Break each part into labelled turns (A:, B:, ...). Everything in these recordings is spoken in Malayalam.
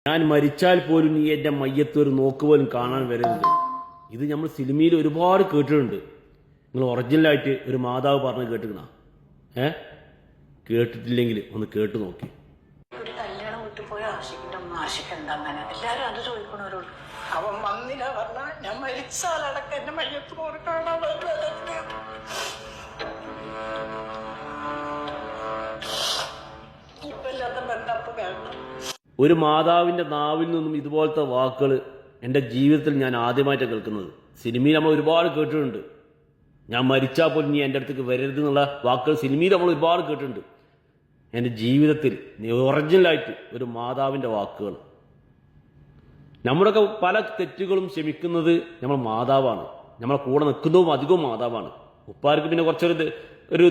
A: ഞാൻ മരിച്ചാൽ പോലും നീ എൻ്റെ മയ്യത്ത് ഒരു നോക്ക് പോലും കാണാൻ വരരുത്. ഇത് നമ്മൾ സിനിമയിൽ ഒരുപാട് കേട്ടിട്ടുണ്ട്. നിങ്ങൾ ഒറിജിനലായിട്ട് ഒരു മാതാവ് പറഞ്ഞ് കേട്ടിക്കണ കേട്ടിട്ടില്ലെങ്കിൽ ഒന്ന് കേട്ട് നോക്കി.
B: ഒരു കല്യാണം വിട്ടുപോയ ആശിക്കിന്റെ അമ്മ ആശിക്കണ്ട അങ്ങനെ എല്ലാരും അത് ചോദിക്കണവരോട്. അവൻ വന്നില്ല പറഞ്ഞാ ഞാൻ മരിച്ചാലടക്കം എന്റെ മയ്യത്ത് പോയി കാണാൻ ഇപ്പൊ ഇല്ലാത്ത ബന്ധപ്പ് കേൾക്കണം.
A: ഒരു മാതാവിൻ്റെ നാവിൽ നിന്നും ഇതുപോലത്തെ വാക്കുകൾ എൻ്റെ ജീവിതത്തിൽ ഞാൻ ആദ്യമായിട്ട് കേൾക്കുന്നത്. സിനിമയിൽ നമ്മൾ ഒരുപാട് കേട്ടിട്ടുണ്ട്. ഞാൻ മരിച്ചാൽ പോലും നീ എൻ്റെ അടുത്തേക്ക് വരരുത് എന്നുള്ള വാക്കുകൾ സിനിമയിൽ നമ്മൾ ഒരുപാട് കേട്ടിട്ടുണ്ട്. എൻ്റെ ജീവിതത്തിൽ ഒറിജിനലായിട്ട് ഒരു മാതാവിൻ്റെ വാക്കുകൾ. നമ്മുടെയൊക്കെ പല തെറ്റുകളും ക്ഷമിക്കുന്നത് നമ്മൾ മാതാവാണ്. നമ്മളെ കൂടെ നിൽക്കുന്നതും അധികവും മാതാവാണ്. ഉപ്പാർക്ക് പിന്നെ കുറച്ചൊരു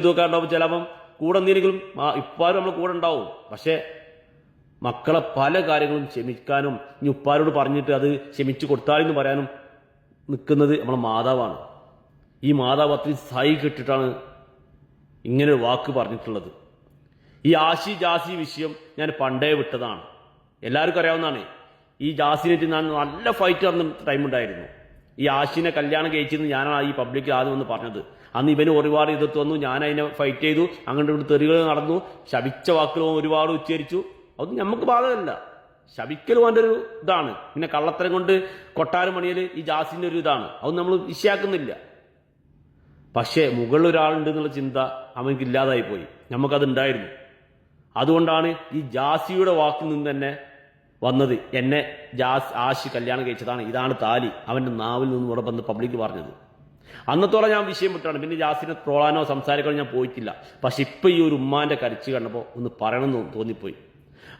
A: ഇതൊക്കെ ഉണ്ടാവും. ചിലപ്പം കൂടെ എന്തെങ്കിലും ഇപ്പാരും നമ്മൾ കൂടെ ഉണ്ടാവും. പക്ഷേ മക്കളെ പല കാര്യങ്ങളും ക്ഷമിക്കാനും ഇനി ഉപ്പാരോട് പറഞ്ഞിട്ട് അത് ക്ഷമിച്ചു കൊടുത്താലെന്ന് പറയാനും നിൽക്കുന്നത് നമ്മളെ മാതാവാണ്. ഈ മാതാവ് അത്രയും സഹി കെട്ടിട്ടാണ് ഇങ്ങനെ ഒരു വാക്ക് പറഞ്ഞിട്ടുള്ളത്. ഈ ആശി ജാസി വിഷയം ഞാൻ പണ്ടേ വിട്ടതാണ്. എല്ലാവർക്കും അറിയാവുന്നതാണ്. ഈ ജാസിനായിട്ട് ഞാൻ നല്ല ഫൈറ്റ് നടന്ന ടൈം ഉണ്ടായിരുന്നു. ഈ ആശിനെ കല്യാണം കഴിച്ചെന്ന് ഞാനാണ് ഈ പബ്ലിക് ആദ്യം വന്ന് പറഞ്ഞത്. അന്ന് ഇവന് ഒരുപാട് എതിർത്ത് വന്നു. ഞാൻ അതിനെ ഫൈറ്റ് ചെയ്തു. അങ്ങോട്ട് ഇവിടെ തെറികൾ നടന്നു. ശപിച്ച വാക്കുകളും ഒരുപാട് ഉച്ചരിച്ചു. അതൊന്നും നമുക്ക് ബാധകമല്ല. ശപിക്കലും അതിൻ്റെ ഒരു ഇതാണ്. പിന്നെ കള്ളത്തരം കൊണ്ട് കൊട്ടാരം പണിയൽ ഈ ജാസിൻ്റെ ഒരു ഇതാണ്. അതൊന്നും നമ്മൾ വിഷയാക്കുന്നില്ല. പക്ഷേ മുകളിൽ ഒരാളുണ്ട് എന്നുള്ള ചിന്ത അവനക്ക് ഇല്ലാതായി പോയി. നമുക്കതുണ്ടായിരുന്നു. അതുകൊണ്ടാണ് ഈ ജാസിയുടെ വാക്കിൽ നിന്ന് തന്നെ വന്നത്. എന്നെ ആശി കല്യാണം കഴിച്ചതാണ്, ഇതാണ് താലി, അവൻ്റെ നാവിൽ നിന്നും ഇവിടെ വന്ന് പബ്ലിക് പറഞ്ഞത്. അന്നത്തോളം ഞാൻ വിഷയം വിട്ടാണ്. പിന്നെ ജാസിനെ ട്രോളാനോ സംസാരിക്കാനോ ഞാൻ പോയിട്ടില്ല. പക്ഷെ ഇപ്പം ഈ ഒരു ഉമ്മാൻ്റെ കരച്ച് കണ്ടപ്പോൾ ഒന്ന് പറയണമെന്ന് തോന്നിപ്പോയി.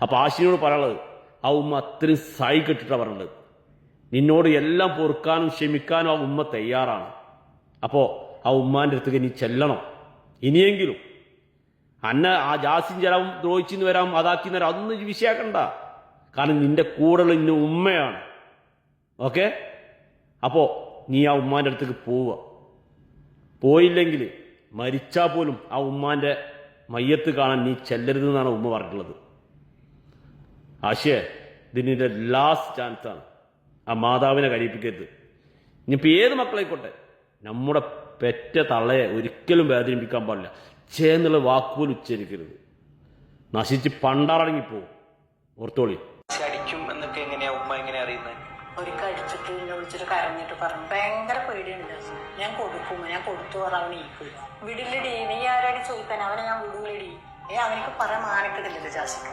A: അപ്പോൾ ആശിനോട് പറയാനുള്ളത്, ആ ഉമ്മ അത്രയും സഹി കെട്ടിട്ടാണ് പറയുന്നത്. നിന്നോട് എല്ലാം പൊറുക്കാനും ക്ഷമിക്കാനും ആ ഉമ്മ തയ്യാറാണ്. അപ്പോൾ ആ ഉമ്മാൻ്റെ അടുത്തേക്ക് നീ ചെല്ലണം. ഇനിയെങ്കിലും അന്നെ ആ ജാസിൻ ചിലവും ദ്രോഹിച്ചിന്ന് വരാം, അതാക്കിന്ന് വരാം, അതൊന്നും വിഷയാക്കണ്ട. കാരണം നിന്റെ കൂടെയുള്ള ഇന്ന ഉമ്മയാണ്. ഓക്കെ? അപ്പോൾ നീ ആ ഉമ്മാൻ്റെ അടുത്തേക്ക് പോവുക. പോയില്ലെങ്കിൽ മരിച്ചാൽ പോലും ആ ഉമ്മാൻ്റെ മയ്യത്ത് കാണാൻ നീ ചെല്ലരുതെന്നാണ് ഉമ്മ പറഞ്ഞിട്ടുള്ളത്. ആശയ ഇതിൻ്റെ ലാസ്റ്റ് ചാൻസാണ്. ആ മാതാവിനെ കഴിപ്പിക്കരുത്. ഇനിയിപ്പോൾ ഏത് മക്കളായിക്കോട്ടെ, നമ്മുടെ പെറ്റ തള്ളയെ ഒരിക്കലും വേദനിപ്പിക്കാൻ പാടില്ല. ചേന്നുള്ള വാക്കുപോലും ഉച്ചരിക്കരുത്. നശിച്ച് പണ്ടാറടങ്ങിപ്പോവും. ഓർത്തോളി.
C: അടിക്കും എന്നൊക്കെ എങ്ങനെയാ ഉമ്മ എങ്ങനെ അറിയുന്നത്?
B: ഒരിക്കൽ അടിച്ചിട്ട് എന്നെ വിളിച്ചിട്ട് കരഞ്ഞിട്ട് പറഞ്ഞു, ഭയങ്കര പേടിയുണ്ട്, ഞാൻ കൊടുക്കും, ഞാൻ കൊടുത്തു പറഞ്ഞവൻ ഈക്കില്ല. വിടില്ലടി, നീ ആരാടി ചോദിക്കാൻ, അവനെ ഞാൻ വിടുകടി. അവനക്ക് പറയാൻ മാനക്കെട്ടില്ലല്ലോ ജാസിക്ക്.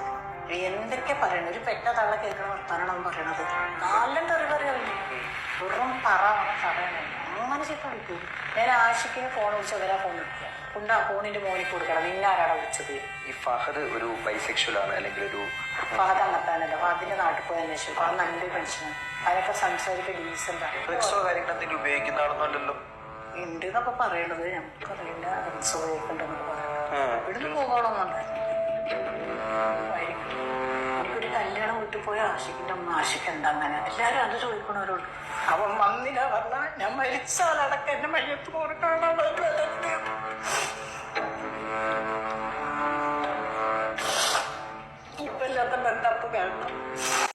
B: എന്തൊക്കെ പറയണ, ഒരു പെറ്റ തള്ള കേൾക്കണ വർത്താനാണ് അവൻ പറയണത്. നല്ല തെറിവറിയല്ലേ, വെറും പറയണേ. അങ്ങനെ ചീത്ത വിളിക്കും. ഞാൻ ആഷിക്കിന് ഫോൺ വിളിച്ചാൽ അവരാ ഫോൺ വിളിക്കുക. ഉണ്ടാ ഫോണിന്റെ മോനിക്ക് കൊടുക്കണം. നിന്നാരാടാ വിളിച്ചത്?
C: ഈ ഫഹദ് ഒരു ബൈസെക്ഷൽ ആണ്, അല്ലെങ്കിൽ ഒരു
B: ഫഹദ് അങ്ങത്താനല്ല. ഫഹദിന്റെ നാട്ടിൽ പോയ അന്വേഷിച്ചു. ഫഹദ് നല്ലൊരു മനുഷ്യനാണ്. അതൊക്കെ സംസാരിക്കാൻ ഡീസൻ്റാണ്.
C: ഡ്രഗ്സോ കാര്യങ്ങൾ എന്തെങ്കിലും ഉപയോഗിക്കുന്നതാണെന്നല്ലോ
B: ഉണ്ട് എന്നൊക്കെ പറയണത്. നമുക്കറിയില്ല ഡ്രഗ്സ് ഉപയോഗിക്കണ്ടെന്നൊക്കെ പറയാം. ഇവിടുന്ന് പോകണമെന്നുണ്ട്. എനിക്കൊരു കല്യാണം വിട്ടുപോയ ആശിക്കിന്റെ അമ്മ ആശിക്കണ്ട അങ്ങനെ എല്ലാരും അത് ചോദിക്കണവരോട്. അവൻ വന്നില്ല പറഞ്ഞാ ഞാൻ മരിച്ചാലടക്കം എന്റെ മയ്യത്ത് പോയി കാണാൻ ഇപ്പൊ ഇല്ലാത്ത ബന്ധപ്പ് കേൾക്കണം.